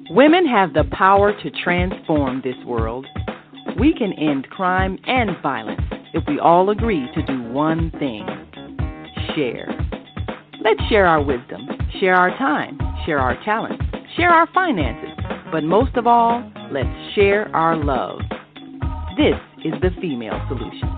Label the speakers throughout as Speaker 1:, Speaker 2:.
Speaker 1: Women have the power to transform this world. We can end crime and violence if we all agree to do one thing: share. Let's share our wisdom, share our time, share our talents, share our finances, but most of all, let's share our love. This is the Female Solution.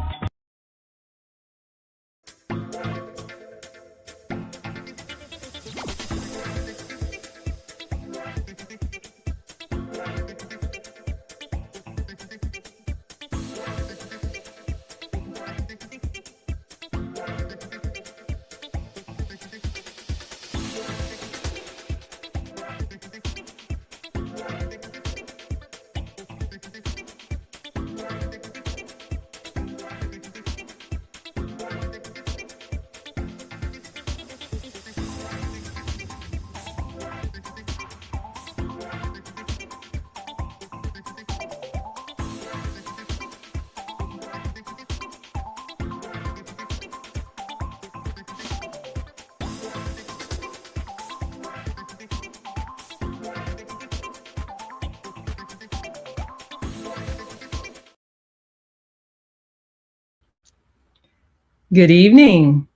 Speaker 2: Good evening,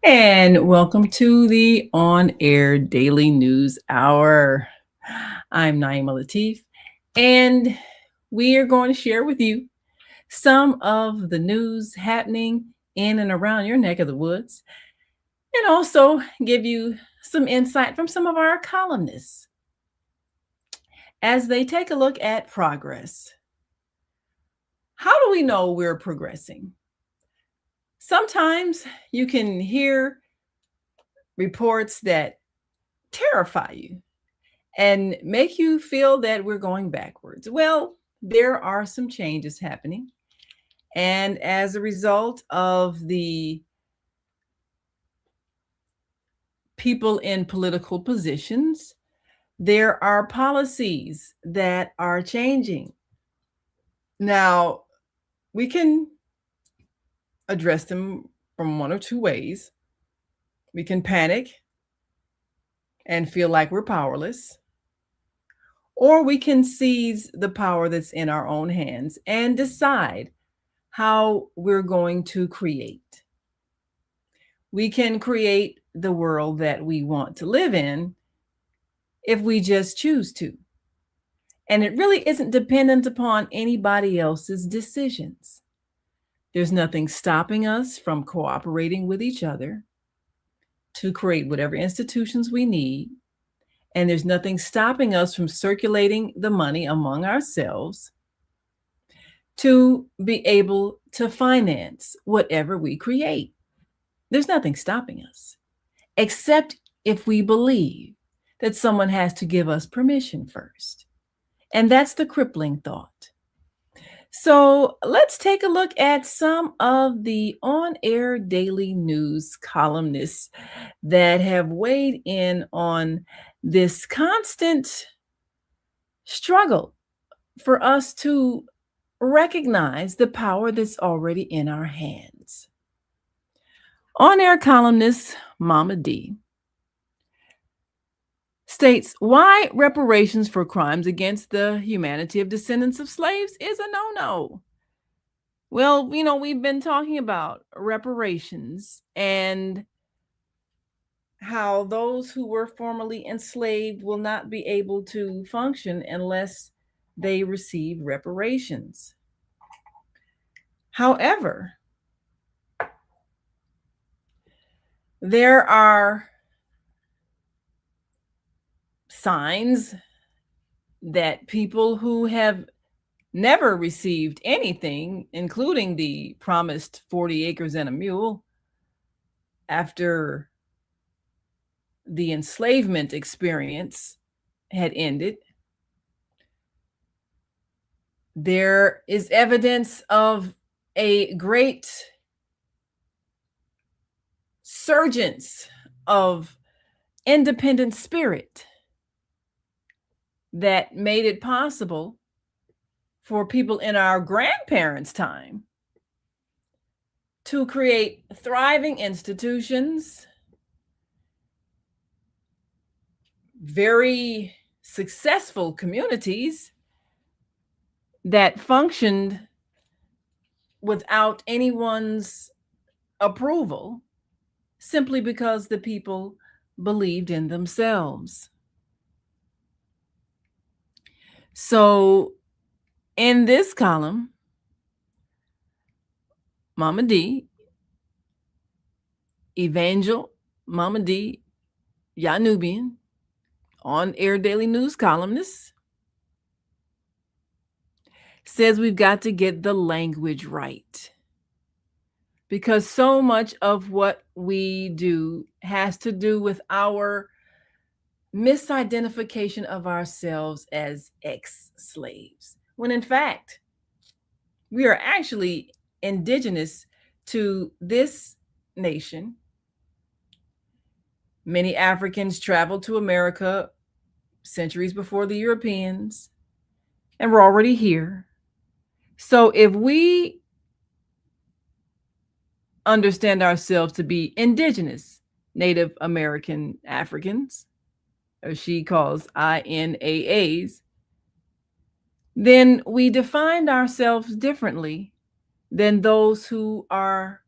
Speaker 2: and welcome to the On-Air Daily News Hour. I'm Naimah, and we are going to share with you some of the news happening in and around your neck of the woods, and also give you some insight from some of our columnists as they take a look at progress. How do we know we're progressing? Sometimes you can hear reports that terrify you and make you feel that we're going backwards. Well, there are some changes happening. And as a result of the people in political positions, there are policies that are changing. Now, we can address them from one or two ways. We can panic and feel like we're powerless, or we can seize the power that's in our own hands and decide how we're going to create. We can create the world that we want to live in if we just choose to. And it really isn't dependent upon anybody else's decisions. There's nothing stopping us from cooperating with each other to create whatever institutions we need. And there's nothing stopping us from circulating the money among ourselves to be able to finance whatever we create. There's nothing stopping us, except if we believe that someone has to give us permission first. And that's the crippling thought. So let's take a look at some of the on-air daily news columnists that have weighed in on this constant struggle for us to recognize the power that's already in our hands. On-air columnist Mama D states why reparations for crimes against the humanity of descendants of slaves is a no-no. Well, we've been talking about reparations and how those who were formerly enslaved will not be able to function unless they receive reparations. However, there are signs that people who have never received anything, including the promised 40 acres and a mule, after the enslavement experience had ended, there is evidence of a great resurgence of independent spirit that made it possible for people in our grandparents' time to create thriving institutions very successful communities that functioned without anyone's approval simply because the people believed in themselves. So in this column, Mama D, Evangel Mama D, Yanubian, on Air Daily News columnist, says we've got to get the language right. Because so much of what we do has to do with our misidentification of ourselves as ex-slaves, when in fact, we are actually indigenous to this nation. Many Africans traveled to America centuries before the Europeans, and we're already here. So if we understand ourselves to be indigenous Native American Africans, or she calls INAAs, then we define ourselves differently than those who are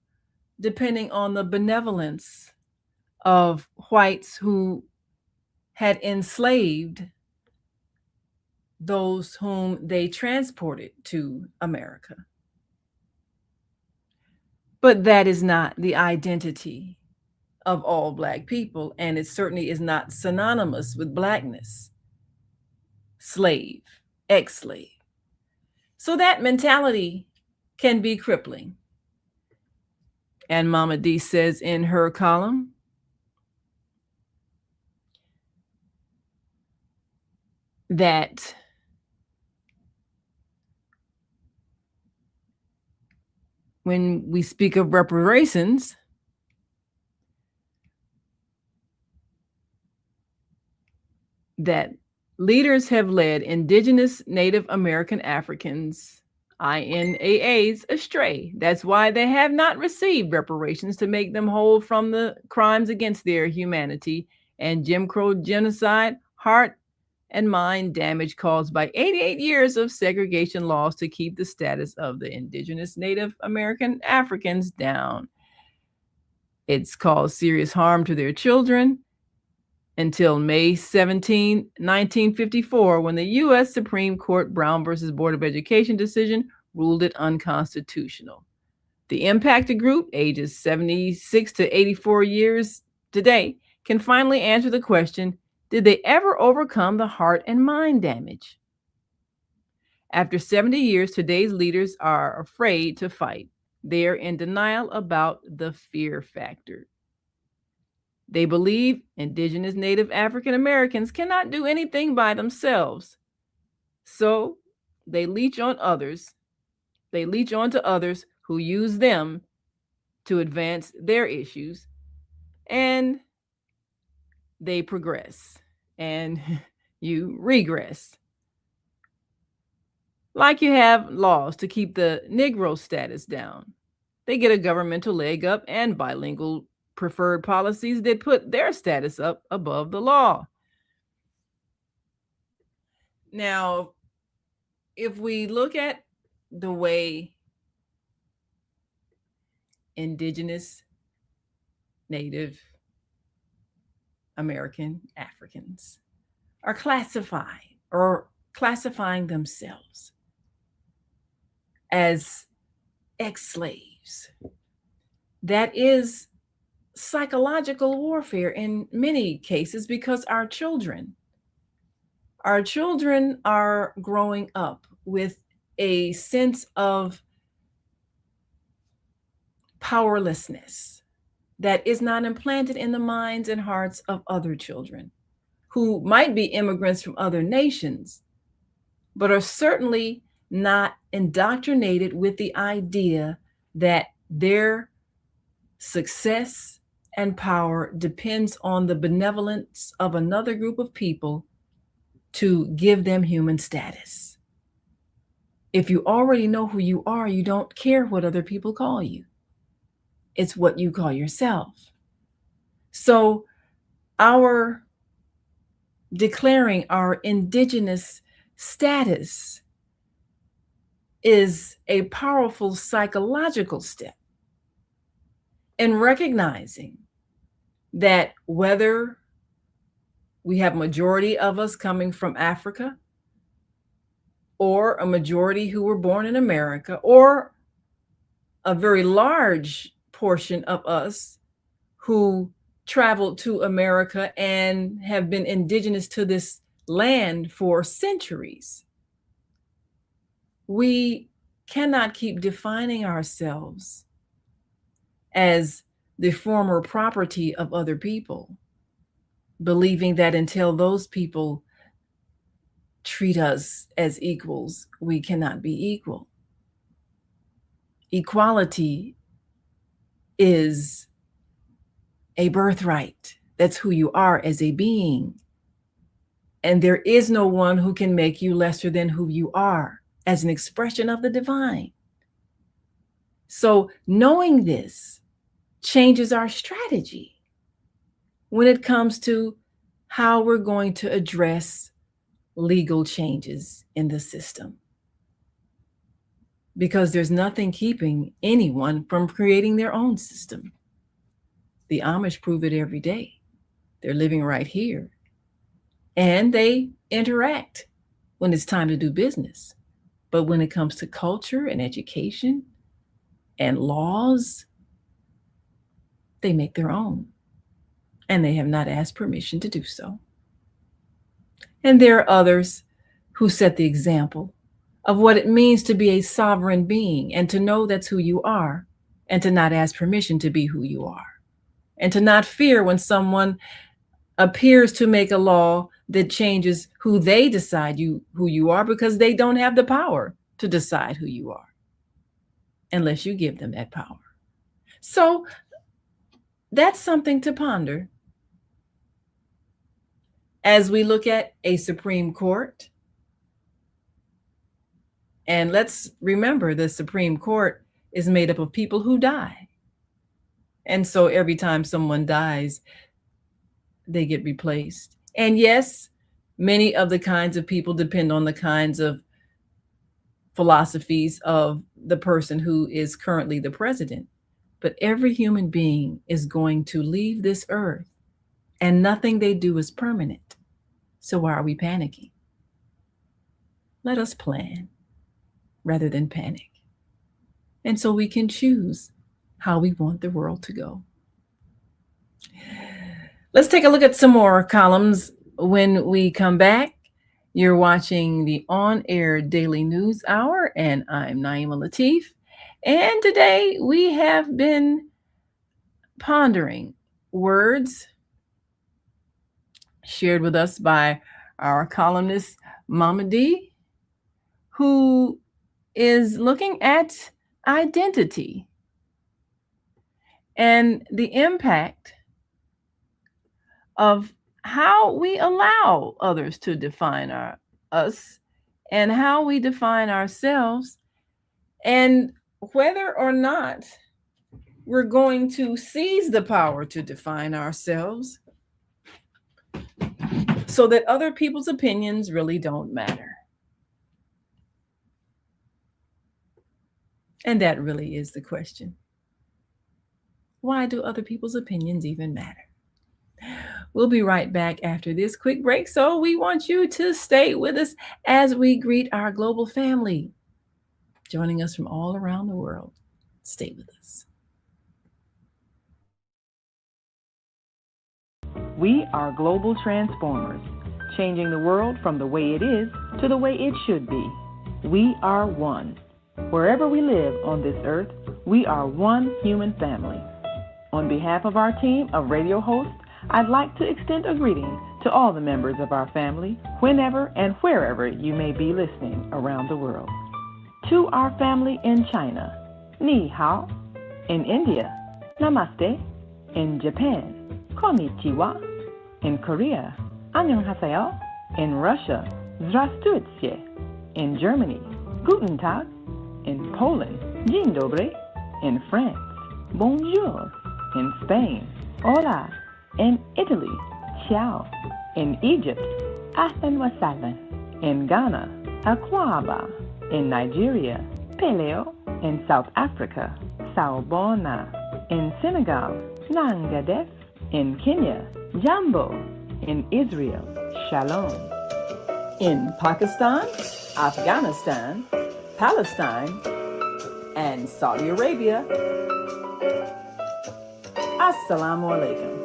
Speaker 2: depending on the benevolence of whites who had enslaved those whom they transported to America. But that is not the identity of all Black people, and it certainly is not synonymous with Blackness. Slave, ex-slave. So that mentality can be crippling. And Mama D says in her column that when we speak of reparations, that leaders have led indigenous Native American Africans, INAAs, astray. That's why they have not received reparations to make them whole from the crimes against their humanity and Jim Crow genocide, heart and mind damage caused by 88 years of segregation laws to keep the status of the indigenous Native American Africans down. It's caused serious harm to their children until May 17, 1954, when the U.S. Supreme Court Brown versus Board of Education decision ruled it unconstitutional. The impacted group, ages 76 to 84 years today, can finally answer the question, did they ever overcome the heart and mind damage? After 70 years, today's leaders are afraid to fight. They're in denial about the fear factor. They believe indigenous Native African Americans cannot do anything by themselves. So they leech on others. They leech onto others who use them to advance their issues, and they progress, and you regress. Like you have laws to keep the Negro status down. They get a governmental leg up and bilingual preferred policies that put their status up above the law. Now, if we look at the way indigenous Native American Africans are classified or classifying themselves as ex-slaves, that is psychological warfare in many cases, because our children are growing up with a sense of powerlessness that is not implanted in the minds and hearts of other children who might be immigrants from other nations, but are certainly not indoctrinated with the idea that their success and power depends on the benevolence of another group of people to give them human status. If you already know who you are, you don't care what other people call you. It's what you call yourself. So our declaring our indigenous status is a powerful psychological step in recognizing that whether we have a majority of us coming from Africa, or a majority who were born in America, or a very large portion of us who traveled to America and have been indigenous to this land for centuries, we cannot keep defining ourselves as the former property of other people, believing that until those people treat us as equals, we cannot be equal. Equality is a birthright. That's who you are as a being. And there is no one who can make you lesser than who you are as an expression of the divine. So knowing this changes our strategy when it comes to how we're going to address legal changes in the system. Because there's nothing keeping anyone from creating their own system. The Amish prove it every day. They're living right here. And they interact when it's time to do business. But when it comes to culture and education and laws, they make their own. And they have not asked permission to do so. And there are others who set the example of what it means to be a sovereign being and to know that's who you are and to not ask permission to be who you are and to not fear when someone appears to make a law that changes who they decide who you are, because they don't have the power to decide who you are unless you give them that power. So that's something to ponder as we look at a Supreme Court. And let's remember the Supreme Court is made up of people who die. And so every time someone dies, they get replaced. And yes, many of the kinds of people depend on the kinds of philosophies of the person who is currently the president. But every human being is going to leave this earth, and nothing they do is permanent. So why are we panicking? Let us plan rather than panic. And so we can choose how we want the world to go. Let's take a look at some more columns when we come back. You're watching the On-Air Daily News Hour, and I'm Naimah Latif. And today we have been pondering words shared with us by our columnist, Mama D, who is looking at identity and the impact of how we allow others to define us and how we define ourselves, and whether or not we're going to seize the power to define ourselves so that other people's opinions really don't matter. And that really is the question. Why do other people's opinions even matter? We'll be right back after this quick break, so we want you to stay with us as we greet our global family, joining us from all around the world. Stay with us.
Speaker 1: We are global transformers, changing the world from the way it is to the way it should be. We are one. Wherever we live on this earth, we are one human family. On behalf of our team of radio hosts, I'd like to extend a greeting to all the members of our family, whenever and wherever you may be listening around the world. To our family in China, Ni Hao. In India, Namaste. In Japan, Konnichiwa. In Korea, Annyeonghaseyo. In Russia, Здравствуйте. In Germany, Guten Tag. In Poland, Dzień dobry. In France, Bonjour. In Spain, Hola. In Italy, Ciao. In Egypt, Ahlan Wasalan. In Ghana, Akwaba. In Nigeria, Peleo. In South Africa, Sawubona. In Senegal, Nangadef. In Kenya, Jambo. In Israel, Shalom. In Pakistan, Afghanistan, Palestine, and Saudi Arabia, Assalamu alaikum.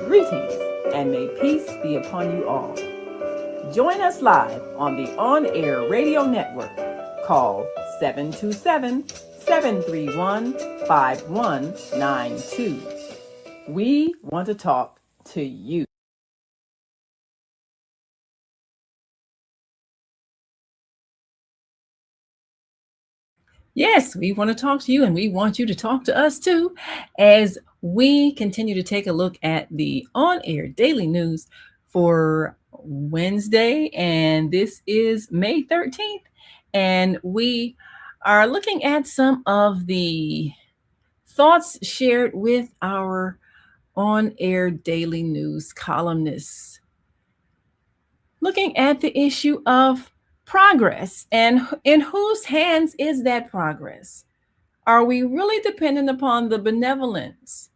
Speaker 1: Greetings, and may peace be upon you all. Join us live on the on-air radio network called 727-731-5192. We want to talk to you.
Speaker 2: Yes, we want to talk to you, and we want you to talk to us too, as we continue to take a look at the on-air daily news for Wednesday, and this is May 13th, and we are looking at some of the thoughts shared with our on-air daily news columnists, looking at the issue of progress and in whose hands is that progress? Are we really dependent upon the benevolence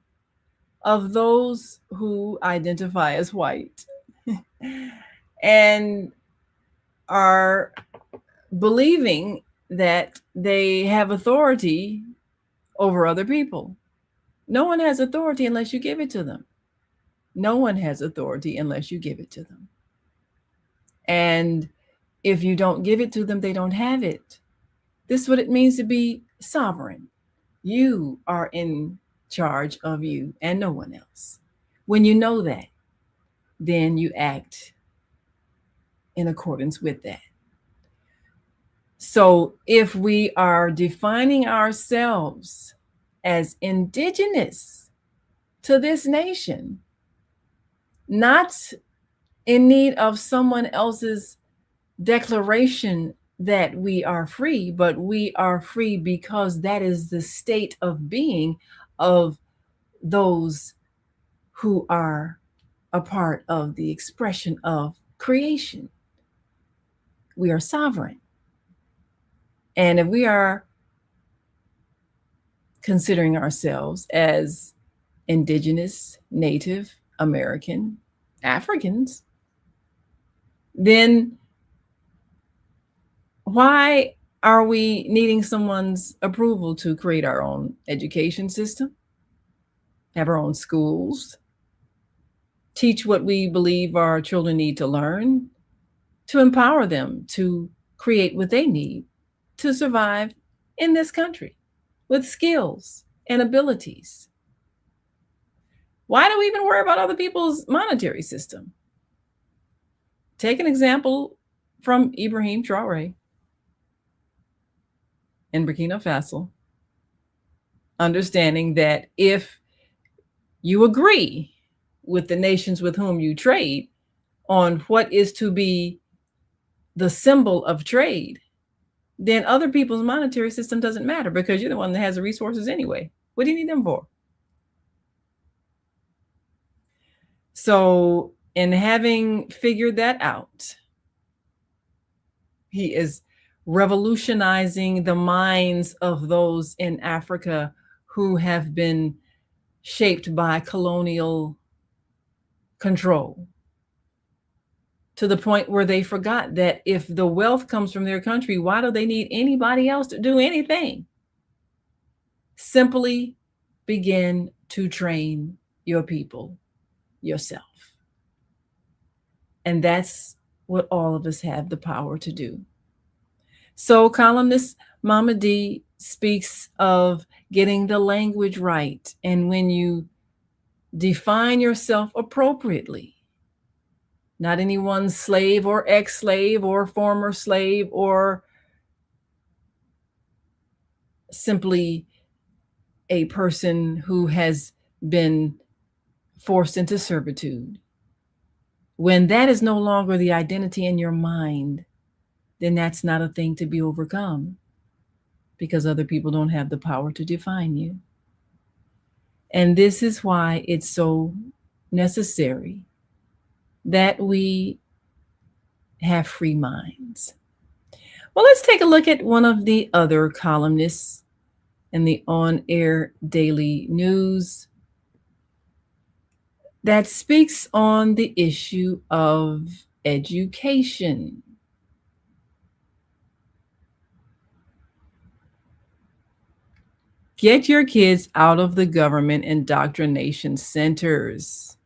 Speaker 2: of those who identify as white and are believing that they have authority over other people? No one has authority unless you give it to them. No one has authority unless you give it to them. And if you don't give it to them, they don't have it. This is what it means to be sovereign. You are in charge of you and no one else. When you know that, then you act in accordance with that. So if we are defining ourselves as indigenous to this nation, not in need of someone else's declaration that we are free, but we are free because that is the state of being of those who are a part of the expression of creation. We are sovereign. And if we are considering ourselves as indigenous, Native American, Africans, then why are we needing someone's approval to create our own education system, have our own schools, teach what we believe our children need to learn, to empower them to create what they need to survive in this country with skills and abilities? Why do we even worry about other people's monetary system? Take an example from Ibrahim Traoré in Burkina Faso, understanding that if you agree with the nations with whom you trade on what is to be the symbol of trade, then other people's monetary system doesn't matter because you're the one that has the resources anyway. What do you need them for? So, in having figured that out, he is revolutionizing the minds of those in Africa who have been shaped by colonial control, to the point where they forgot that if the wealth comes from their country, why do they need anybody else to do anything? Simply begin to train your people yourself. And that's what all of us have the power to do. So columnist Mama D speaks of getting the language right. And when you define yourself appropriately, not anyone's slave or ex-slave or former slave or simply a person who has been forced into servitude. When that is no longer the identity in your mind, then that's not a thing to be overcome because other people don't have the power to define you. And this is why it's so necessary that we have free minds. Well, let's take a look at one of the other columnists in the on-air daily news that speaks on the issue of education. Get your kids out of the government indoctrination centers,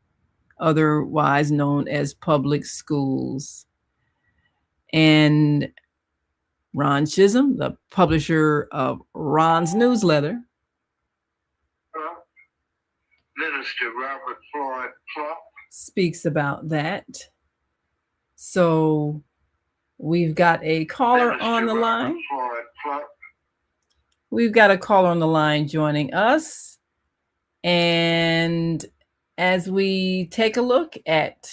Speaker 2: otherwise known as public schools. And Ron Chisholm, the publisher of Ron's newsletter,
Speaker 3: Minister Robert Floyd Plump,
Speaker 2: speaks about that. So we've got a caller on the line. We've got a caller on the line joining us. And as we take a look at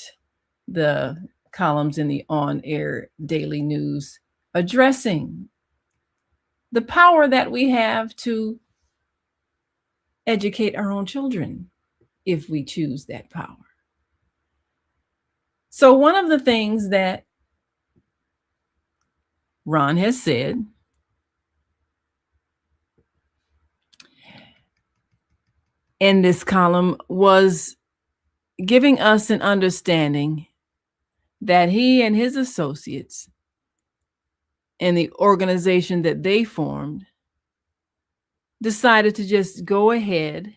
Speaker 2: the columns in the on-air daily news addressing the power that we have to educate our own children if we choose that power. So one of the things that Ron has said in this column was giving us an understanding that he and his associates in the organization that they formed decided to just go ahead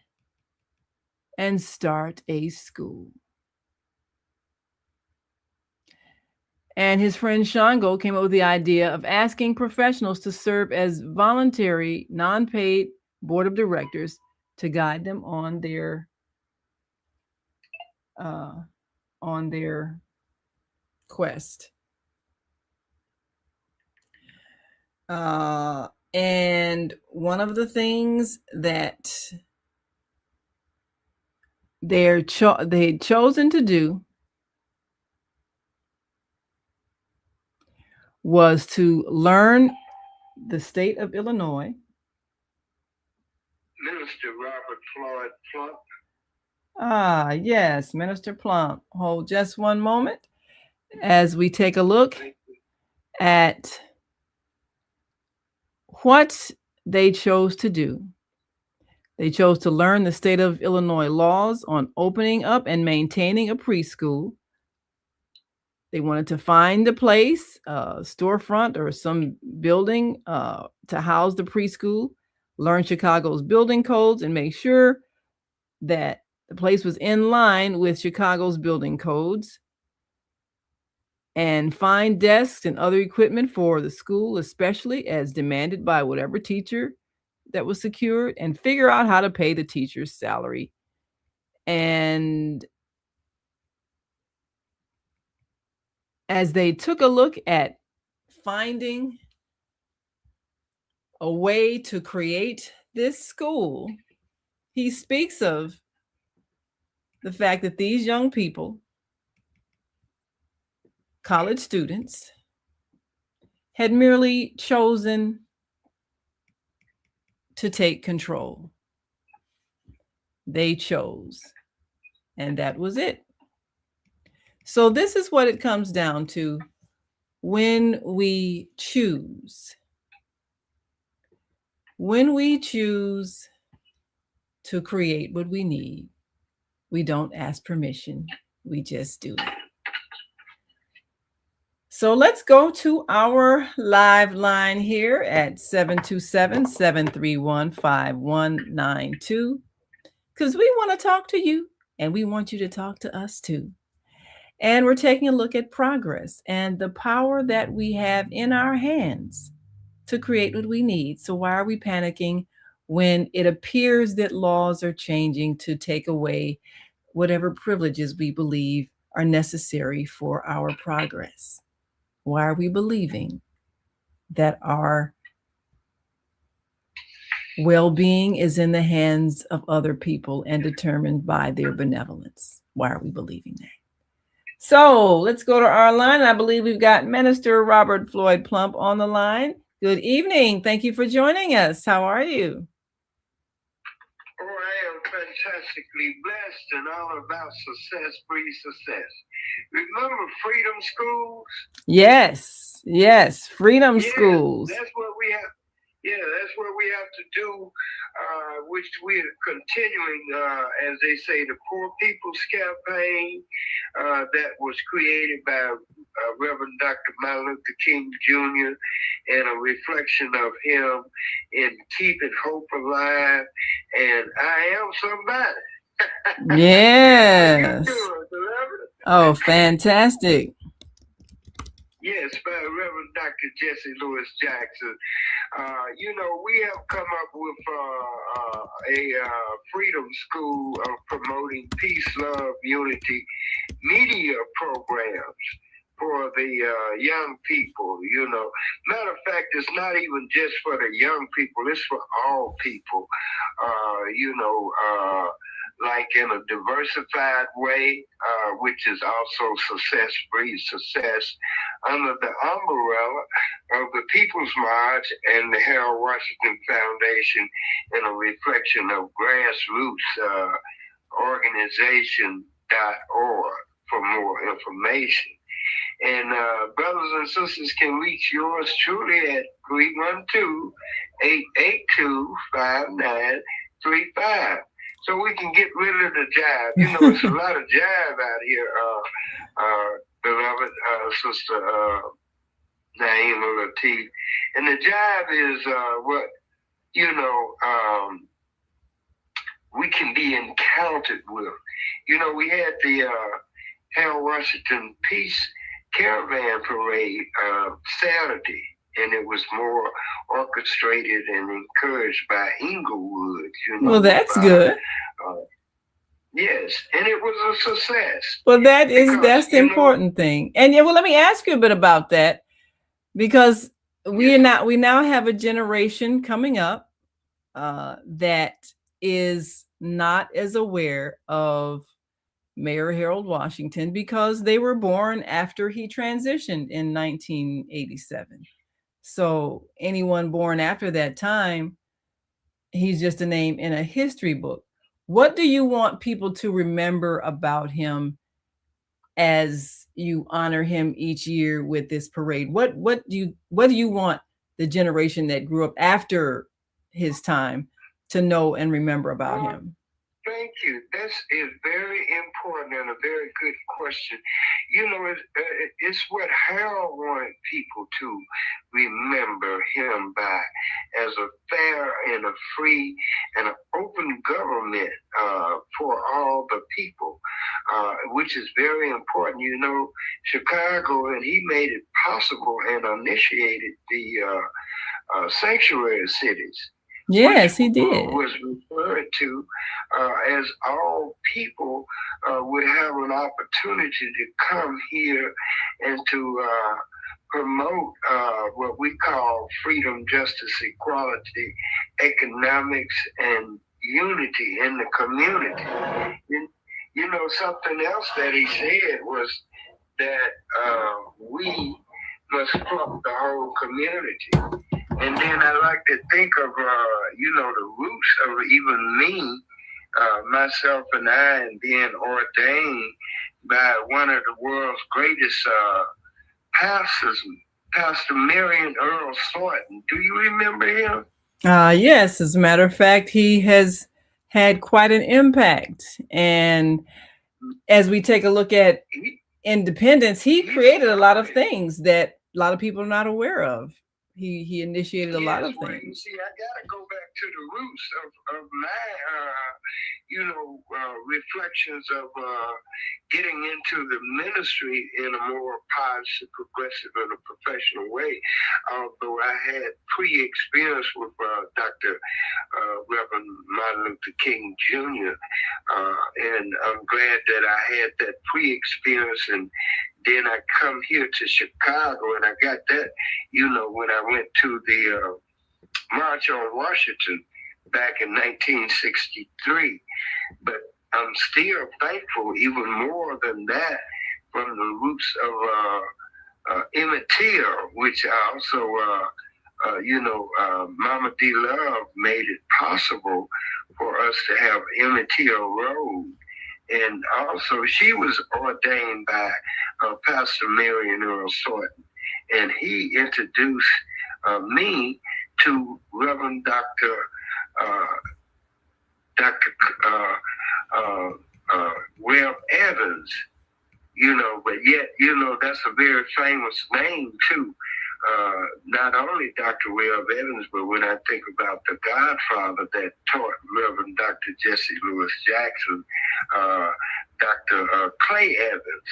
Speaker 2: and start a school. And his friend Shango came up with the idea of asking professionals to serve as voluntary, non-paid board of directors to guide them on their quest. And one of the things that they'd chosen to do was to learn the state of Illinois.
Speaker 3: Minister Robert Floyd Plump.
Speaker 2: Ah, yes, Minister Plump. Hold just one moment as we take a look at what they chose to do. They chose to learn the state of Illinois laws on opening up and maintaining a preschool. They wanted to find a place, a storefront or some building to house the preschool, learn Chicago's building codes, and make sure that the place was in line with Chicago's building codes, and find desks and other equipment for the school, especially as demanded by whatever teacher that was secured, and figure out how to pay the teacher's salary. And as they took a look at finding a way to create this school, he speaks of the fact that these young people, college students, had merely chosen to take control. They chose, and that was it. So this is what it comes down to when we choose. When we choose to create what we need, we don't ask permission, we just do it. So let's go to our live line here at 727-731-5192, because we want to talk to you and we want you to talk to us too. And we're taking a look at progress and the power that we have in our hands to create what we need. So why are we panicking when it appears that laws are changing to take away whatever privileges we believe are necessary for our progress? Why are we believing that our well-being is in the hands of other people and determined by their benevolence? Why are we believing that? So let's go to our line. I believe we've got Minister Robert Floyd Plump on the line. Good evening. Thank you for joining us. How are you?
Speaker 3: Oh, I am fantastically blessed and all about success breeds success. Remember freedom schools?
Speaker 2: Yes, freedom
Speaker 3: Yeah,
Speaker 2: schools.
Speaker 3: that's what we have. Yeah, that's what we have to do, which we are continuing, as they say, the Poor People's Campaign that was created by Reverend Dr. Martin Luther King Jr. and a reflection of him in keeping hope alive. And I am somebody.
Speaker 2: Yes.
Speaker 3: How you doing, beloved?
Speaker 2: Oh, fantastic.
Speaker 3: Yes, by Reverend Dr. Jesse Lewis Jackson. We have come up with a freedom school of promoting peace, love, unity media programs for the young people. Matter of fact, it's not even just for the young people, it's for all people. Like in a diversified way, which is also success breeds success, under the umbrella of the People's March and the Harold Washington Foundation, in a reflection of grassroots organization.org for more information. And brothers and sisters can reach yours truly at 312-882-5935. So we can get rid of the jive. It's a lot of jive out here, beloved sister Naimah Latif. And the jive is what, we can be encountered with. We had the Harold Washington Peace Caravan Parade Saturday, and it was more orchestrated and encouraged by Inglewood.
Speaker 2: Well, that's good.
Speaker 3: Yes, and it was a success.
Speaker 2: Well, that's the important thing. And well, let me ask you a bit about that, because we now have a generation coming up that is not as aware of Mayor Harold Washington because they were born after he transitioned in 1987. So anyone born after that time, he's just a name in a history book. What do you want people to remember about him as you honor him each year with this parade? What do you want the generation that grew up after his time to know and remember about him?
Speaker 3: Thank you. This is very important and a very good question. It's what Harold wanted people to remember him by, as a fair and a free and an open government for all the people, which is very important. Chicago, and he made it possible and initiated the sanctuary cities.
Speaker 2: Yes, he did.
Speaker 3: Was referred to as all people would have an opportunity to come here and to promote what we call freedom, justice, equality, economics, and unity in the community. Something else that he said was that we must pluck the whole community. And then I like to think of, the roots of even me, myself and I, and being ordained by one of the world's greatest pastors, Pastor Marion Earl Thornton. Do you remember him?
Speaker 2: Yes, as a matter of fact, he has had quite an impact. And as we take a look at independence, he created a lot of things that a lot of people are not aware of. He initiated a lot of things.
Speaker 3: You see, I gotta go back to the roots of my, reflections of getting into the ministry in a more positive, progressive, and a professional way. Although I had pre-experience with Dr. Reverend Martin Luther King Jr., and I'm glad that I had that pre-experience, and then I come here to Chicago, and I got that, when I went to the March on Washington back in 1963. But I'm still thankful, even more than that, from the roots of Emmett Till, which also, Mama D. Love made it possible for us to have Emmett Till Road. And also, she was ordained by Pastor Marion Earl Sorton, and he introduced me to Reverend Dr. Webb Evans, but yet, that's a very famous name too. Not only Dr. Webb Evans, but when I think about the godfather that taught Reverend Dr. Jesse Lewis Jackson, Dr. Clay Evans,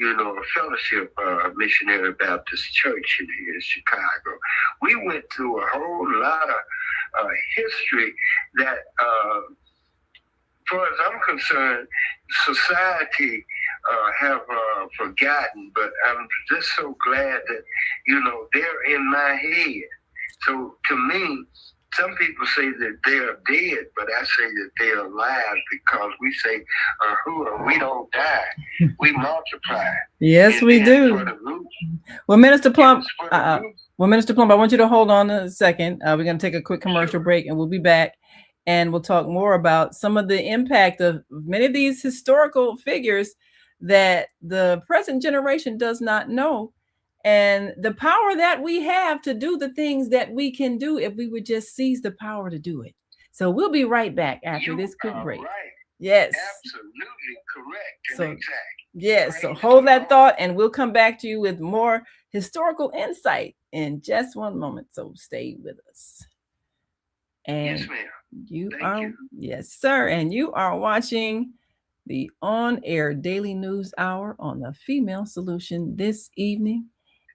Speaker 3: a fellowship missionary Baptist church in Chicago. We went through a whole lot of history that, as far as I'm concerned, society have forgotten, but I'm just so glad that, they're in my head. So to me, some people say that they are dead, but I say that they are alive, because we say, we don't die, we multiply.
Speaker 2: Yes, we do. Well, Minister Plump, I want you to hold on a second. We're going to take a quick commercial break, and we'll be back, and we'll talk more about some of the impact of many of these historical figures that the present generation does not know, and the power that we have to do the things that we can do if we would just seize the power to do it. So we'll be right back after this quick break.
Speaker 3: Right.
Speaker 2: Yes.
Speaker 3: Absolutely correct.
Speaker 2: So,
Speaker 3: exact.
Speaker 2: Yes. So hold that thought, and we'll come back to you with more historical insight in just one moment. So stay with us. And
Speaker 3: yes, ma'am.
Speaker 2: You. Yes, sir. And you are watching the on-air daily news hour on the Female Solution this evening.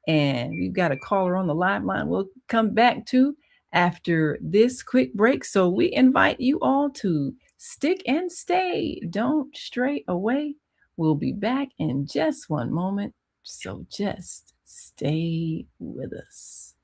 Speaker 2: And we've got a caller on the live line we'll come back to after this quick break. So we invite you all to stick and stay. Don't stray away. We'll be back in just one moment. So just stay with us.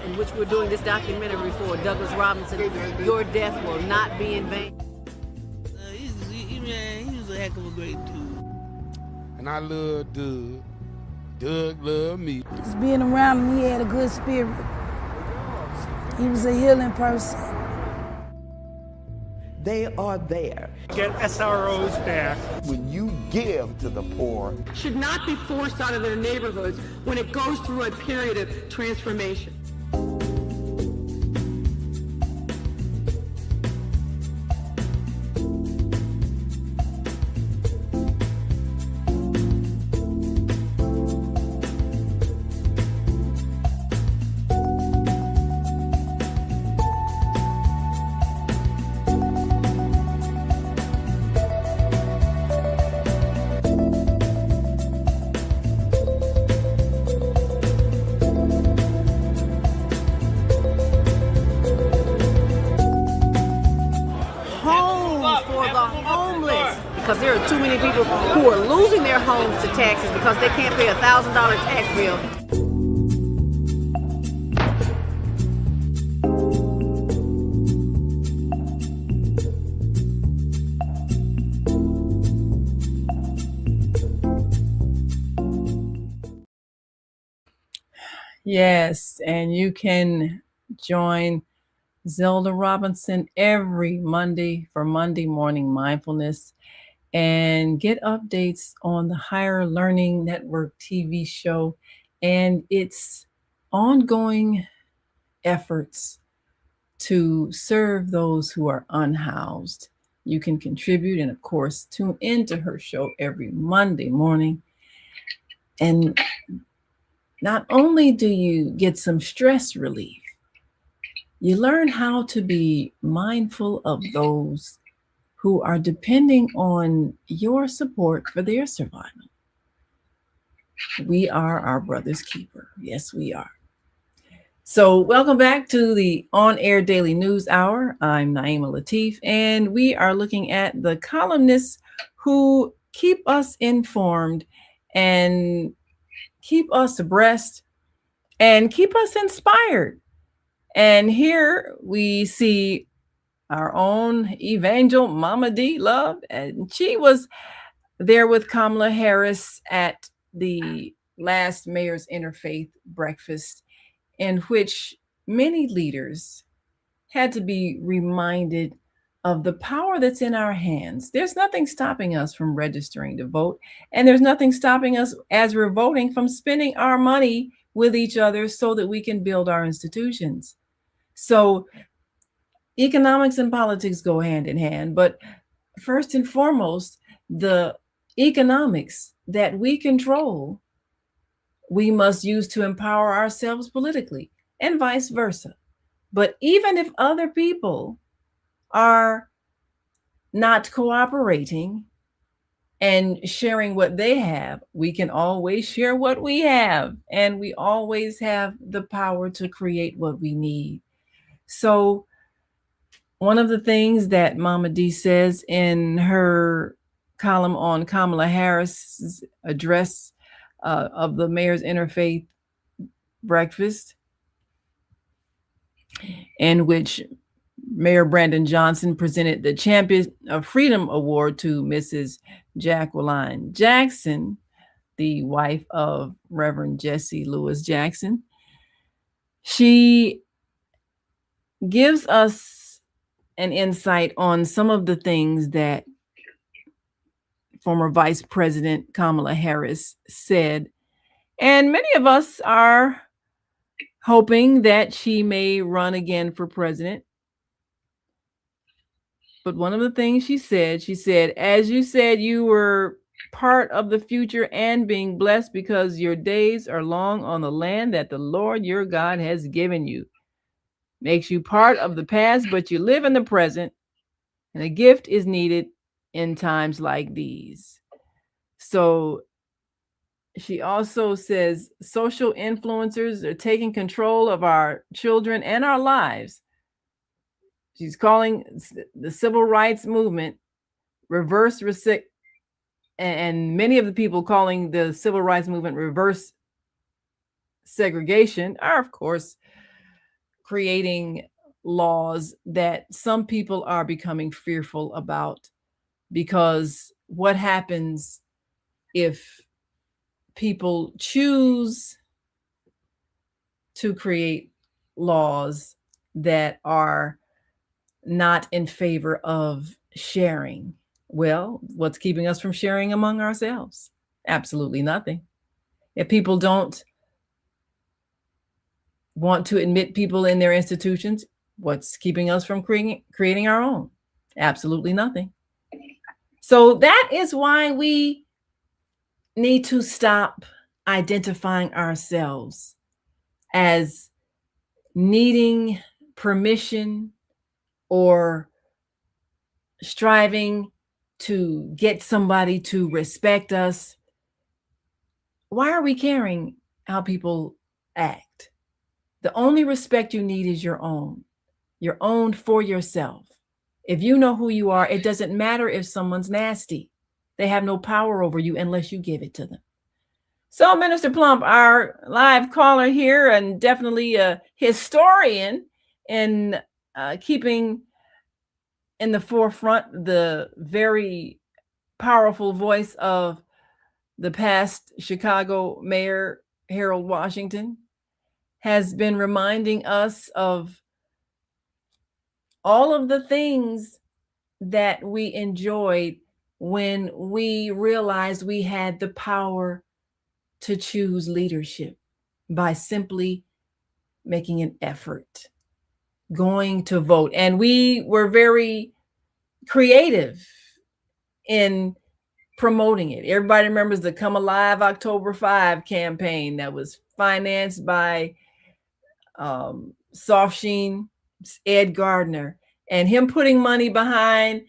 Speaker 4: In which we're doing this documentary for Douglas Robinson, Your Death Will Not Be in Vain.
Speaker 5: He was a heck of a great dude.
Speaker 6: And I love Doug. Doug loved me.
Speaker 7: Just being around him, he had a good spirit. He was a healing person.
Speaker 8: They are there.
Speaker 9: Get SROs back.
Speaker 10: When you give to the poor,
Speaker 11: should not be forced out of their neighborhoods when it goes through a period of transformation.
Speaker 4: There are too many people who are losing their homes to taxes because they can't pay a $1,000 tax bill.
Speaker 2: Yes, and you can join Zelda Robinson every Monday for Monday Morning Mindfulness and get updates on the Higher Learning Network TV show and its ongoing efforts to serve those who are unhoused. You can contribute and, of course, tune into her show every Monday morning. And not only do you get some stress relief, you learn how to be mindful of those who are depending on your support for their survival. We are our brother's keeper. Yes, we are. So welcome back to the On-Air Daily News Hour. I'm Naimah Latif, and we are looking at the columnists who keep us informed and keep us abreast and keep us inspired. And here we see our own Evangel Mama D Love, and she was there with Kamala Harris at the last Mayor's Interfaith Breakfast, in which many leaders had to be reminded of the power that's in our hands. There's nothing stopping us from registering to vote, and there's nothing stopping us as we're voting from spending our money with each other so that we can build our institutions. So economics and politics go hand in hand, but first and foremost, the economics that we control, we must use to empower ourselves politically, and vice versa. But even if other people are not cooperating and sharing what they have, we can always share what we have, and we always have the power to create what we need. So one of the things that Mama D says in her column on Kamala Harris's address of the Mayor's Interfaith Breakfast, in which Mayor Brandon Johnson presented the Champion of Freedom Award to Mrs. Jacqueline Jackson, the wife of Reverend Jesse Lewis Jackson. She gives us an insight on some of the things that former Vice President Kamala Harris said. And many of us are hoping that she may run again for president. But one of the things she said, as you said, you were part of the future and being blessed because your days are long on the land that the Lord your God has given you. Makes you part of the past, but you live in the present, and a gift is needed in times like these. So she also says social influencers are taking control of our children and our lives. She's calling the civil rights movement and many of the people calling the civil rights movement reverse segregation are, of course, creating laws that some people are becoming fearful about, because what happens if people choose to create laws that are not in favor of sharing? Well, what's keeping us from sharing among ourselves? Absolutely nothing. If people don't want to admit people in their institutions, what's keeping us from creating our own? Absolutely nothing. So that is why we need to stop identifying ourselves as needing permission or striving to get somebody to respect us. Why are we caring how people act? The only respect you need is your own for yourself. If you know who you are, it doesn't matter if someone's nasty. They have no power over you unless you give it to them. So Minister Plump, our live caller here, and definitely a historian in keeping in the forefront the very powerful voice of the past Chicago Mayor Harold Washington, has been reminding us of all of the things that we enjoyed when we realized we had the power to choose leadership by simply making an effort, going to vote. And we were very creative in promoting it. Everybody remembers the Come Alive October 5 campaign that was financed by Softsheen, Ed Gardner, and him putting money behind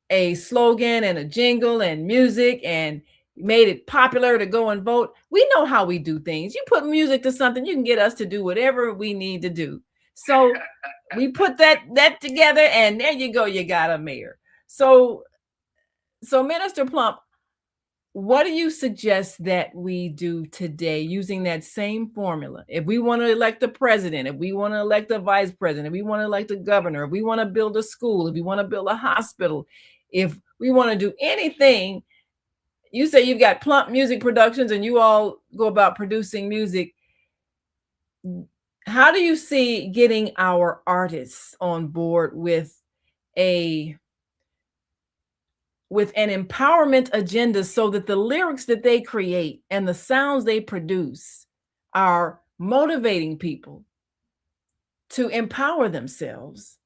Speaker 2: a slogan and a jingle and music and made it popular to go and vote. We know how we do things. You put music to something, you can get us to do whatever we need to do. So we put that together, and there you go, you got a mayor. So Minister Plump, what do you suggest that we do today using that same formula? If we want to elect a president, if we want to elect a vice president, if we want to elect a governor, if we want to build a school, if we want to build a hospital, if we want to do anything, you say you've got Plump Music Productions and you all go about producing music. How do you see getting our artists on board with an empowerment agenda so that the lyrics that they create and the sounds they produce are motivating people to empower themselves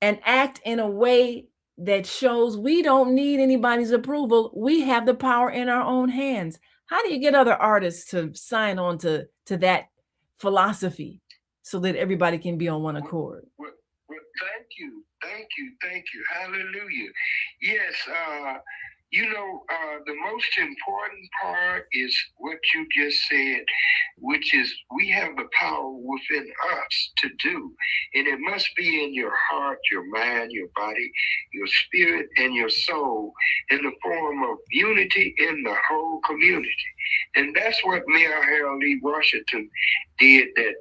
Speaker 2: and act in a way that shows we don't need anybody's approval. We have the power in our own hands. How do you get other artists to sign on to that philosophy so that everybody can be on one accord?
Speaker 3: Well, thank you. Hallelujah. Yes, the most important part is what you just said, which is we have the power within us to do. And it must be in your heart, your mind, your body, your spirit, and your soul in the form of unity in the whole community. And that's what Mayor Harold Lee Washington did, that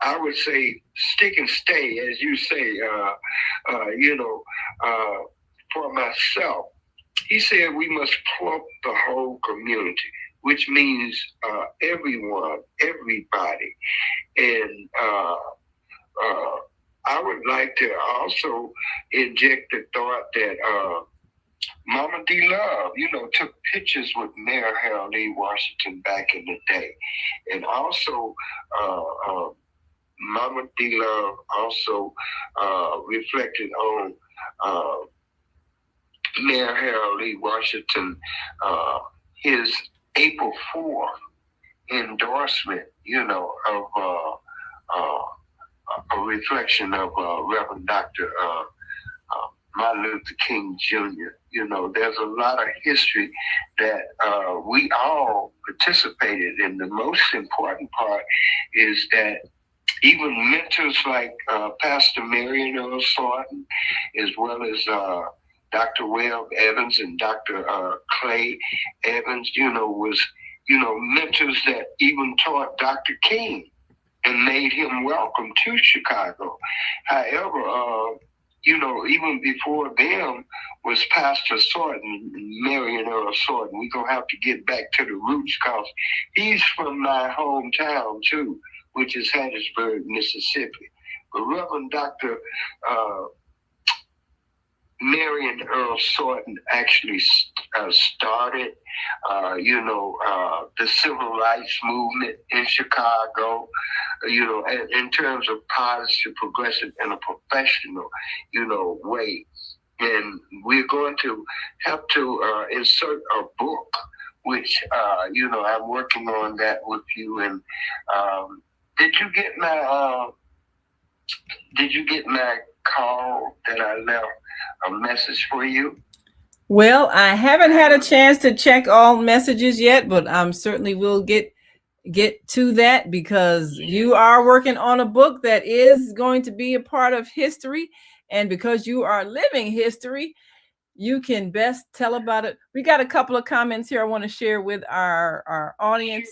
Speaker 3: I would say stick and stay, as you say, for myself. He said we must plump the whole community, which means everyone, everybody. And I would like to also inject the thought that Mama D. Love, took pictures with Mayor Harold Lee Washington back in the day. And also, Mama D. Love also reflected on Mayor Harold Lee Washington, his April 4th endorsement, of a reflection of Reverend Dr. Martin Luther King Jr. There's a lot of history that we all participated in. The most important part is that even mentors like Pastor Marion Earl Thornton, as well as Dr. Webb Evans and Dr. Clay Evans, was, mentors that even taught Dr. King and made him welcome to Chicago. However, even before them was Pastor Thornton, Marion Earl Thornton. We're going to have to get back to the roots because he's from my hometown too, which is Hattiesburg, Mississippi. But Reverend Dr. Marion Earl Thornton actually started, the civil rights movement in Chicago, in terms of positive, progressive, and a professional, way. And we're going to have to insert a book, which, I'm working on that with you. And did you get my call that I left a message for you?
Speaker 2: Well, I haven't had a chance to check all messages yet, but I'm certainly will get to that, because you are working on a book that is going to be a part of history, and because you are living history, you can best tell about it. We got a couple of comments here I want to share with our audience,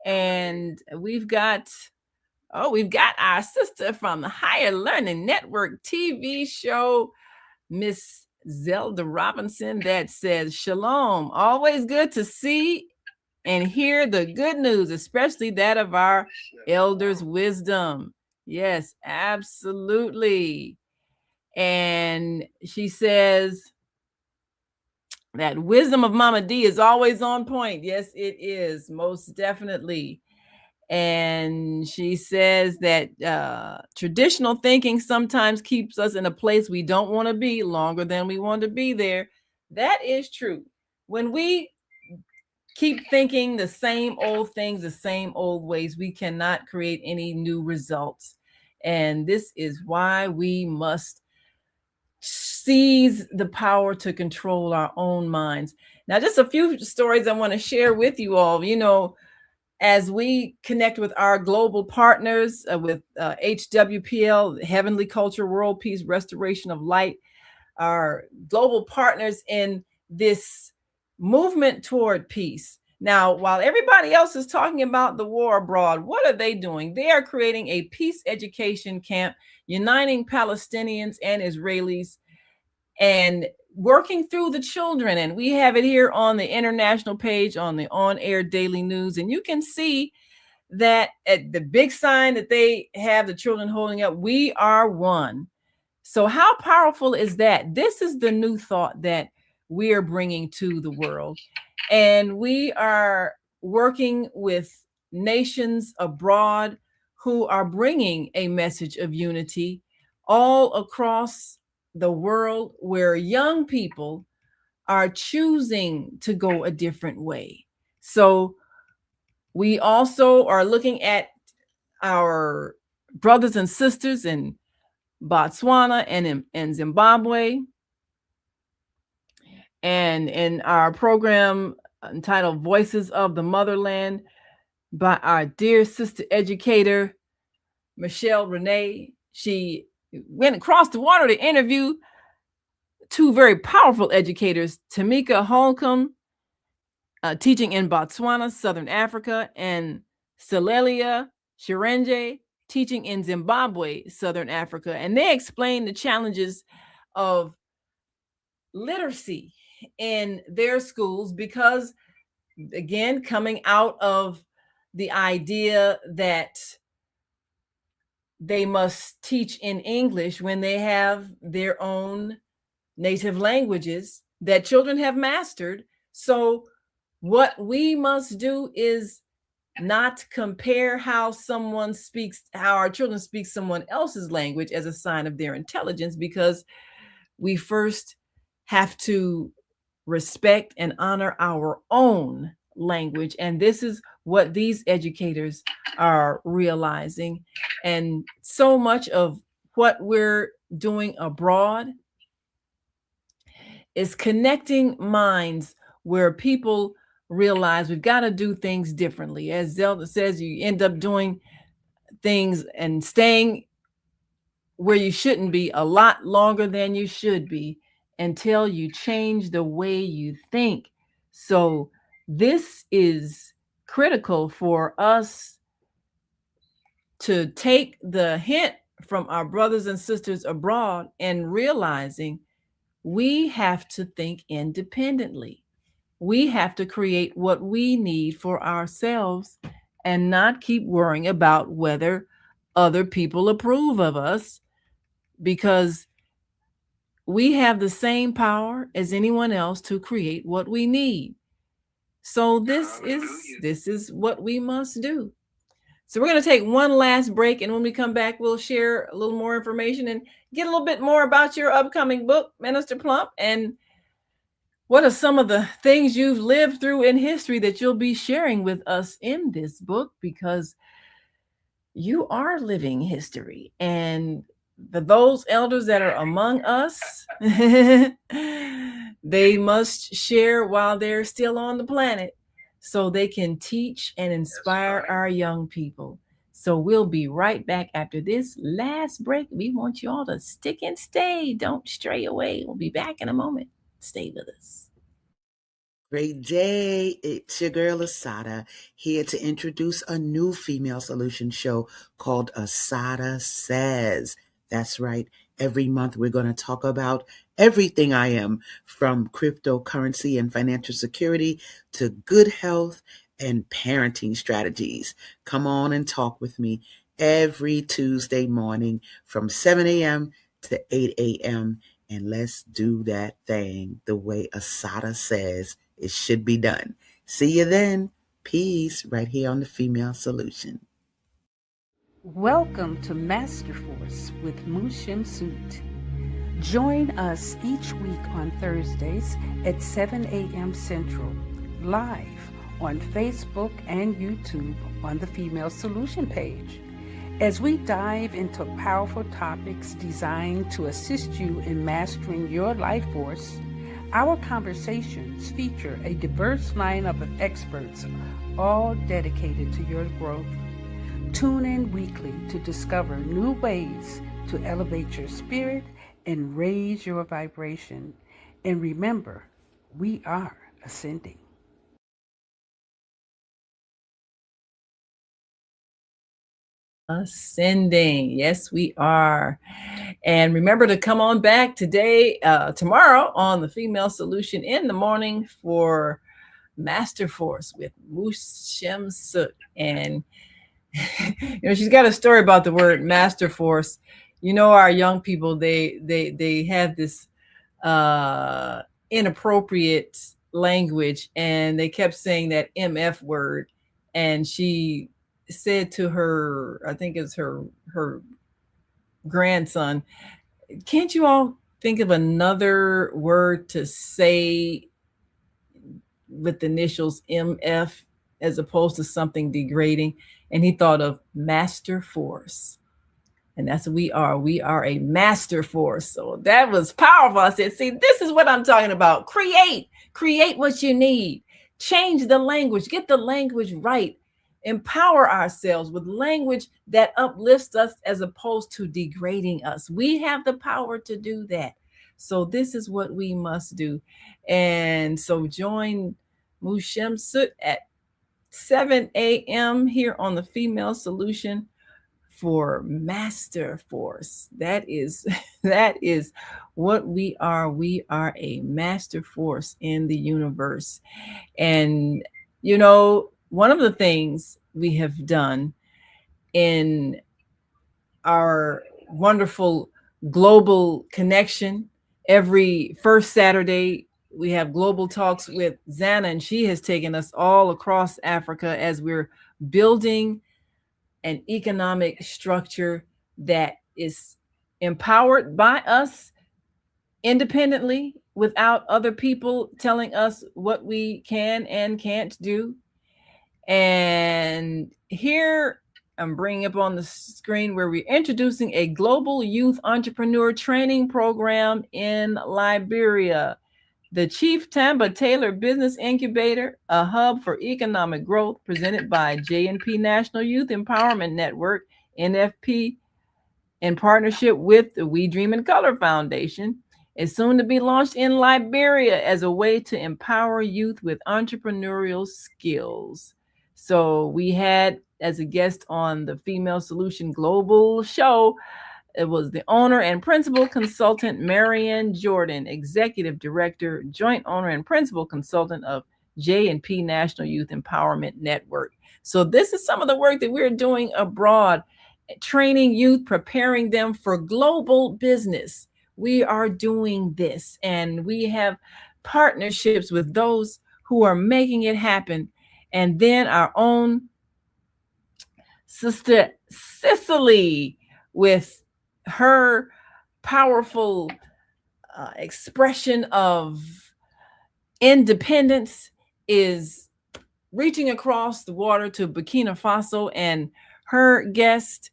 Speaker 2: and we've got our sister from the Higher Learning Network TV show, Miss Zelda Robinson, that says, "Shalom, always good to see and hear the good news, especially that of our elders' wisdom." Yes, absolutely. And she says that wisdom of Mama D is always on point. Yes, it is, most definitely. And she says that traditional thinking sometimes keeps us in a place we don't want to be longer than we want to be there. That is true. When we keep thinking the same old things, the same old ways, we cannot create any new results. And this is why we must seize the power to control our own minds. Now, just a few stories I want to share with you all. You know, as we connect with our global partners, with HWPL, Heavenly Culture, World Peace, Restoration of Light, our global partners in this movement toward peace. Now, while everybody else is talking about the war abroad, what are they doing? They are creating a peace education camp, uniting Palestinians and Israelis and working through the children. And we have it here on the international page on the on-air daily news. And you can see that at the big sign that they have the children holding up, we are one. So how powerful is that? This is the new thought that we are bringing to the world. And we are working with nations abroad who are bringing a message of unity all across the world, where young people are choosing to go a different way. So we also are looking at our brothers and sisters in Botswana and in Zimbabwe. And in our program entitled Voices of the Motherland by our dear sister educator, Michelle Renee, she went across the water to interview two very powerful educators, Tamika Holcomb, teaching in Botswana, Southern Africa, and Celelia Shirenge, teaching in Zimbabwe, Southern Africa. And they explained the challenges of literacy in their schools because, again, coming out of the idea that they must teach in English when they have their own native languages that children have mastered. So what we must do is not compare how someone speaks, how our children speak someone else's language as a sign of their intelligence, because we first have to respect and honor our own language. And this is what these educators are realizing. And so much of what we're doing abroad is connecting minds where people realize we've got to do things differently. As Zelda says, you end up doing things and staying where you shouldn't be a lot longer than you should be until you change the way you think. So this is critical for us to take the hint from our brothers and sisters abroad and realizing we have to think independently. We have to create what we need for ourselves and not keep worrying about whether other people approve of us, because we have the same power as anyone else to create what we need. So this is what we must do. So we're going to take one last break, and when we come back, we'll share a little more information and get a little bit more about your upcoming book, Minister Plump, and what are some of the things you've lived through in history that you'll be sharing with us in this book, because you are living history. And for those elders that are among us, they must share while they're still on the planet so they can teach and inspire our young people. So we'll be right back after this last break. We want you all to stick and stay. Don't stray away. We'll be back in a moment. Stay with us.
Speaker 8: Great day. It's your girl Asada here to introduce a new female solution show called Asada Says. That's right. Every month we're going to talk about everything I am, from cryptocurrency and financial security to good health and parenting strategies. Come on and talk with me every Tuesday morning from 7 a.m. to 8 a.m. And let's do that thing the way Asada says it should be done. See you then. Peace, right here on the Female Solution.
Speaker 12: Welcome to Master Force with Mushim Soot. Join us each week on Thursdays at 7 a.m. Central, live on Facebook and YouTube on the Female Solution page. As we dive into powerful topics designed to assist you in mastering your life force, our conversations feature a diverse lineup of experts, all dedicated to your growth. Tune in weekly to discover new ways to elevate your spirit and raise your vibration. And remember, we are ascending.
Speaker 2: Ascending. Yes, we are. And remember to come on back tomorrow on the Female Solution in the morning for Master Force with Mushem Sut. And she's got a story about the word Master Force. Our young people, they have this inappropriate language, and they kept saying that MF word. And she said to her, I think it's her grandson, can't you all think of another word to say with the initials MF as opposed to something degrading? And he thought of Master Force. And that's what we are. We are a master force. So that was powerful. I said, see, this is what I'm talking about. Create what you need. Change the language. Get the language right. Empower ourselves with language that uplifts us as opposed to degrading us. We have the power to do that. So this is what we must do. And so join Mushem Sut at 7 a.m. here on the Female Solution for Master Force. That is what we are. We are a master force in the universe. And one of the things we have done in our wonderful global connection, every first Saturday we have global talks with Zana, and she has taken us all across Africa as we're building an economic structure that is empowered by us independently without other people telling us what we can and can't do. And here I'm bringing up on the screen where we're introducing a global youth entrepreneur training program in Liberia. The Chief Tamba Taylor Business Incubator, a hub for economic growth, presented by J&P National Youth Empowerment Network, NFP, in partnership with the We Dream in Color Foundation, is soon to be launched in Liberia as a way to empower youth with entrepreneurial skills. So we had as a guest on the Female Solution Global show, it was the owner and principal consultant, Marianne Jordan, executive director, joint owner and principal consultant of J&P National Youth Empowerment Network. So this is some of the work that we're doing abroad, training youth, preparing them for global business. We are doing this, and we have partnerships with those who are making it happen. And then our own sister Cicely, with her powerful expression of independence, is reaching across the water to Burkina Faso, and her guest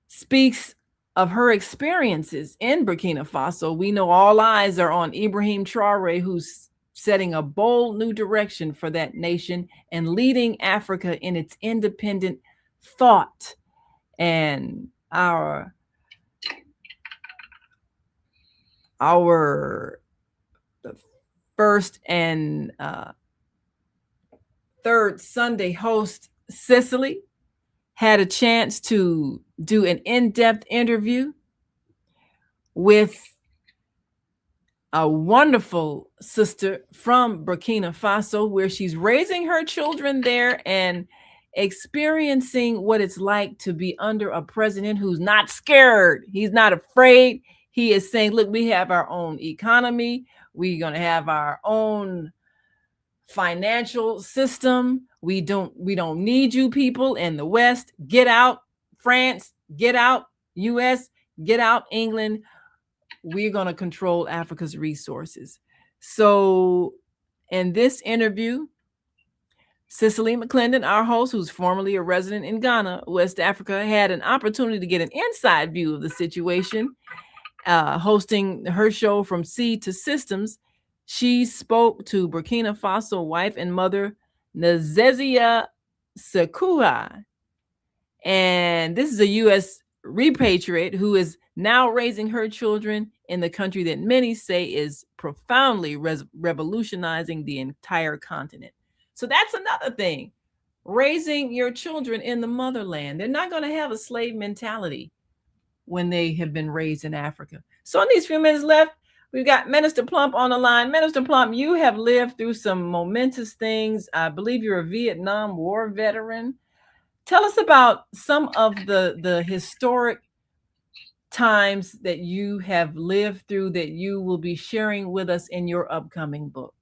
Speaker 2: speaks of her experiences in Burkina Faso. We know all eyes are on Ibrahim Traoré, who's setting a bold new direction for that nation and leading Africa in its independent thought. And our first and third Sunday host, Cicely, had a chance to do an in-depth interview with a wonderful sister from Burkina Faso, where she's raising her children there and experiencing what it's like to be under a president who's not scared. He's not afraid. He is saying, look, we have our own economy. We're going to have our own financial system. We don't need you people in the West. Get out, France. Get out, US. Get out, England. We're going to control Africa's resources. So in this interview, Cicely McClendon, our host, who's formerly a resident in Ghana, West Africa, had an opportunity to get an inside view of the situation. Hosting her show From Seed to Systems, she spoke to Burkina Faso wife and mother Nazezia Sekouha. And this is a U.S. repatriate who is now raising her children in the country that many say is profoundly revolutionizing the entire continent. So that's another thing. Raising your children in the motherland. They're not going to have a slave mentality when they have been raised in Africa. So in these few minutes left, we've got Minister Plump on the line. Minister Plump, you have lived through some momentous things. I believe you're a Vietnam War veteran. Tell us about some of the historic times that you have lived through that you will be sharing with us in your upcoming book.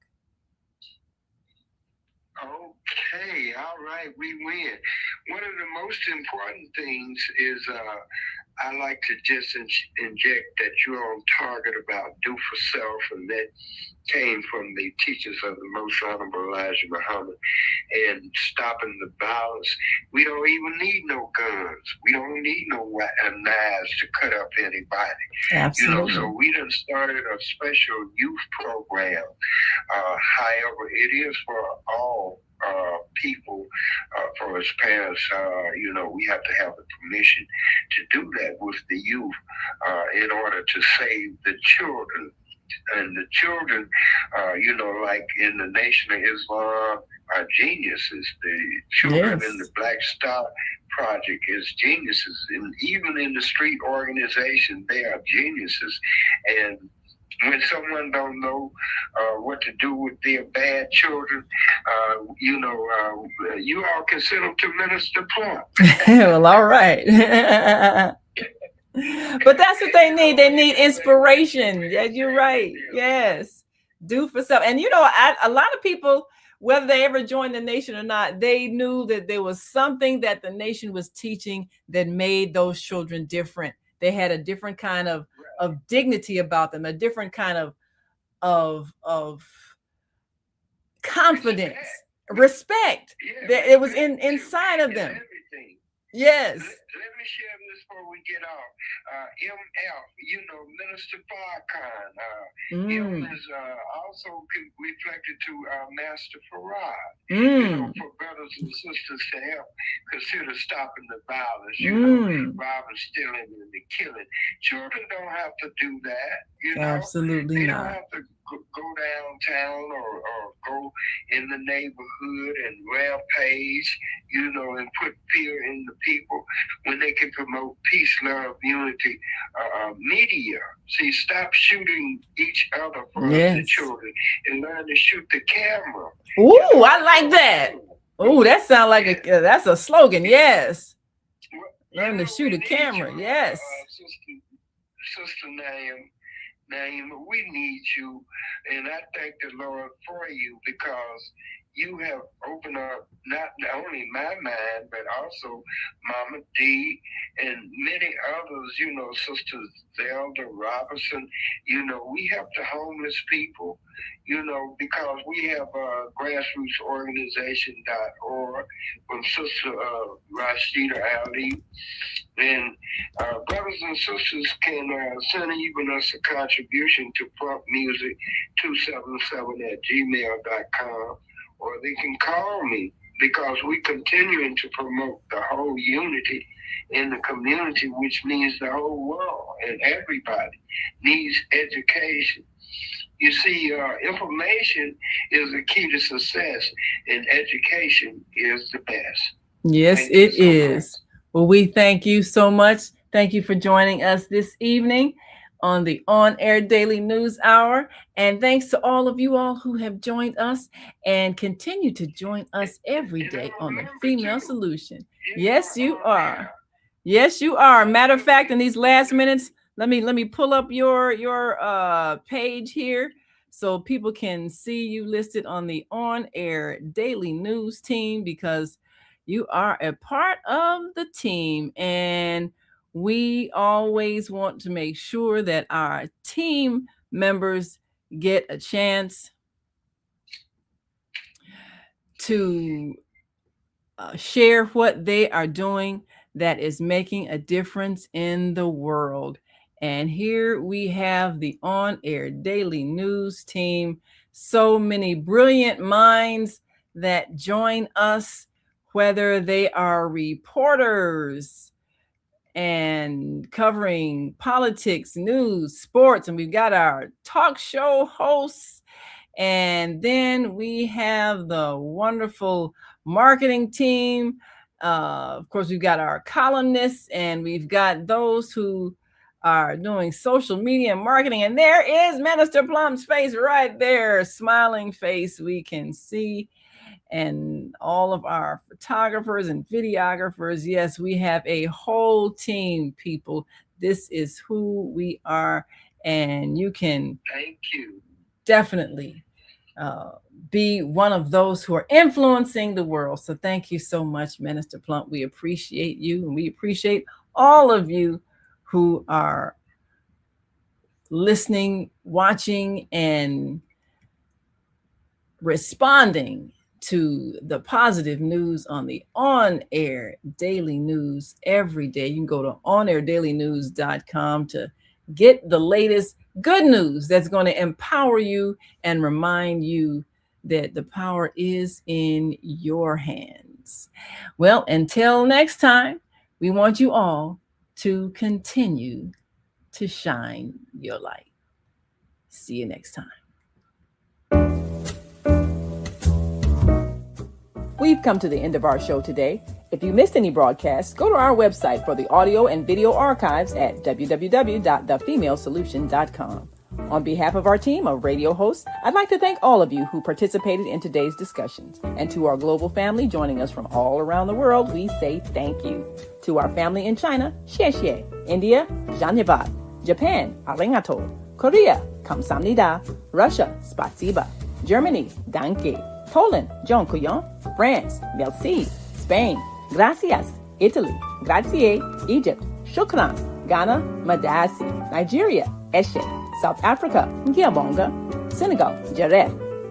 Speaker 3: Okay, all right, we win. One of the most important things is I like to just inject that you're on target about do for self, and that came from the teachers of the Most Honorable Elijah Muhammad, and stopping the violence. We don't even need no guns. We don't need no knives to cut up anybody.
Speaker 2: Absolutely.
Speaker 3: So we done started a special youth program. However, it is for all people, for his parents, we have to have the permission to do that with the youth in order to save the children. And the children, like in the Nation of Islam, are geniuses. The children in the Black Star Project is geniuses. And even in the street organization, they are geniuses. And when someone don't know what to do with their bad children, you all can send them to Minister Plump.
Speaker 2: Well, all right. But that's what they need. They need inspiration. Yeah, you're right. Yes. Do for self. And, a lot of people, whether they ever joined the Nation or not, they knew that there was something that the Nation was teaching that made those children different. They had a different kind of dignity about them, a different kind of confidence, respect. It was inside of them. Yes.
Speaker 3: Let me share this before we get off. MF, Minister Farrakhan. M is also reflected to Master Farad. For brothers and sisters to help consider stopping the violence, robbing, stealing, and the killing. Children don't have to do that.
Speaker 2: Absolutely
Speaker 3: they
Speaker 2: not.
Speaker 3: Don't have to go downtown or go in the neighborhood and rampage, and put fear in the people when they can promote peace, love, unity, media. See, stop shooting each other for the children and learn to shoot the camera.
Speaker 2: Ooh, I like that. Ooh, that sounds like that's a slogan. Yes. Learn to shoot a camera. Yes.
Speaker 3: Sister Naimah, we need you, and I thank the Lord for you because you have opened up not only my mind, but also Mama D and many others, Sister Zelda Robinson. We help the homeless people, because we have grassroots organization.org from Sister Rashida Ali. And brothers and sisters can send even us a contribution to PrumpMusic277@gmail.com, or they can call me because we're continuing to promote the whole unity in the community, which means the whole world and everybody needs education. You see, information is the key to success, and education is the best.
Speaker 2: Yes, it is. Well, we thank you so much. Thank you for joining us this evening on the On Air Daily News Hour. And thanks to all of you all who have joined us and continue to join us every day on the Female Solution. Yes, you are. Yes, you are. Matter of fact, in these last minutes, let me pull up your page here so people can see you listed on the On Air Daily News team, because you are a part of the team, and we always want to make sure that our team members get a chance to share what they are doing that is making a difference in the world. And here we have the On Air Daily News team. So many brilliant minds that join us, whether they are reporters and covering politics, news, sports, and we've got our talk show hosts. And then we have the wonderful marketing team. Of course, we've got our columnists, and we've got those who are doing social media and marketing. And there is Minister Plum's face right there, smiling face we can see. And all of our photographers and videographers. Yes, we have a whole team, people. This is who we are. And you can definitely be one of those who are influencing the world. So thank you so much, Minister Plump. We appreciate you, and we appreciate all of you who are listening, watching, and responding to the positive news on the On Air Daily News every day. You can go to onair.dailynews.com to get the latest good news that's going to empower you and remind you that the power is in your hands. Well, until next time, we want you all to continue to shine your light. See you next time. We've come to the end of our show today. If you missed any broadcasts, go to our website for the audio and video archives at www.thefemalesolution.com. On behalf of our team of radio hosts, I'd like to thank all of you who participated in today's discussions. And to our global family joining us from all around the world, we say thank you. To our family in China, xie xie. India, Dhanyavad. Japan, arigato. Korea, kamsamnida. Russia, spasiba. Germany, danke. Poland, dziękuję. France, merci. Spain, gracias. Italy, grazie. Egypt, shukran. Ghana, madasi. Nigeria, eshe. South Africa, ngiyabonga. Senegal, jareh.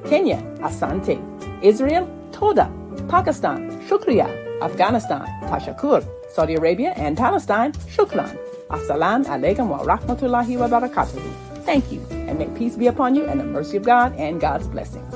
Speaker 2: Kenya, asante. Israel, toda. Pakistan, shukriya. Afghanistan, tashakur. Saudi Arabia and Palestine, shukran. Assalamu alaikum wa rahmatullahi wa barakatuhu. Thank you, and may peace be upon you and the mercy of God and God's blessings.